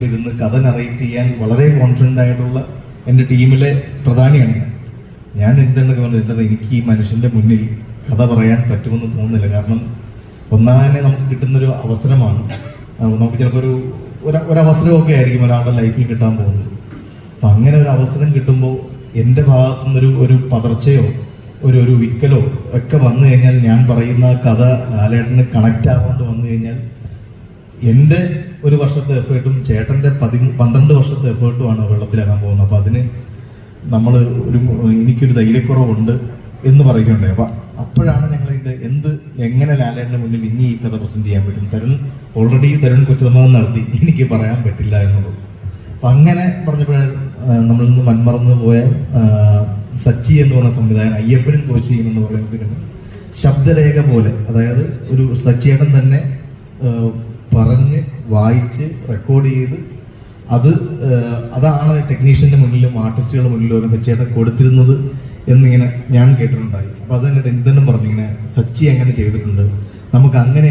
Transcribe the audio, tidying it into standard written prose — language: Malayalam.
ഇരുന്ന് കഥ നറേറ്റ് ചെയ്യാൻ വളരെ കോൺഫിഡൻ്റ് ആയിട്ടുള്ള എൻ്റെ ടീമിലെ പ്രധാനിയാണ് ഞാൻ എന്താണ് എനിക്ക് ഈ മനുഷ്യൻ്റെ മുന്നിൽ കഥ പറയാൻ പറ്റുമെന്ന് തോന്നുന്നില്ല. കാരണം ഒന്നാമനെ നമുക്ക് കിട്ടുന്നൊരു അവസരമാണ്. നമുക്ക് ചിലപ്പോൾ ഒരവസരമൊക്കെ ആയിരിക്കും ഒരാളുടെ ലൈഫിൽ കിട്ടാൻ പോകുന്നത്. അപ്പം അങ്ങനെ ഒരു അവസരം കിട്ടുമ്പോൾ എൻ്റെ ഭാഗത്തുനിന്നൊരു ഒരു പതർച്ചയോ ഒരു വിക്കലോ ഒക്കെ വന്നു കഴിഞ്ഞാൽ ഞാൻ പറയുന്ന കഥ ലാലേട്ടന് കണക്റ്റ് ആവാണ്ട് വന്നു കഴിഞ്ഞാൽ എൻ്റെ ഒരു വർഷത്തെ എഫേർട്ടും ചേട്ടൻ്റെ 12 വർഷത്തെ എഫേർട്ടുമാണ് വെള്ളത്തിലാകാൻ പോകുന്നത്. അപ്പം അതിന് നമ്മൾ എനിക്കൊരു ധൈര്യക്കുറവുണ്ട് എന്ന് പറയുകയുണ്ടേ. അപ്പം അപ്പോഴാണ് ഞങ്ങൾ എങ്ങനെ ലാലേട്ടൻ്റെ മുന്നിൽ ഇനി ഈ കഥ പ്രസന്റ് ചെയ്യാൻ പറ്റും. തരുൺ കുറ്റസമ്മതം നടത്തി, എനിക്ക് പറയാൻ പറ്റില്ല എന്നുള്ളത്. അപ്പം അങ്ങനെ പറഞ്ഞപ്പോഴാണ് നമ്മളിൽ നിന്ന് മൺമറന്നു പോയ സച്ചി എന്ന് പറഞ്ഞ സംവിധായകൻ അയ്യപ്പനും കോശിയും എന്ന് പറയുന്നതിന് ശബ്ദരേഖ പോലെ, അതായത് ഒരു സച്ചിയേട്ടൻ തന്നെ പറഞ്ഞ് വായിച്ച് റെക്കോർഡ് ചെയ്ത് അതാണ് ടെക്നീഷ്യന്റെ മുന്നിലും ആർട്ടിസ്റ്റുകളുടെ മുന്നിലും ഒരു സച്ചിയേട്ടൻ കൊടുത്തിരുന്നത് എന്നിങ്ങനെ ഞാൻ കേട്ടിട്ടുണ്ടായി. അപ്പൊ അത് തന്നെ എന്തെന്നും പറഞ്ഞിങ്ങനെ സച്ചി എങ്ങനെ ചെയ്തിട്ടുണ്ട്, നമുക്ക് അങ്ങനെ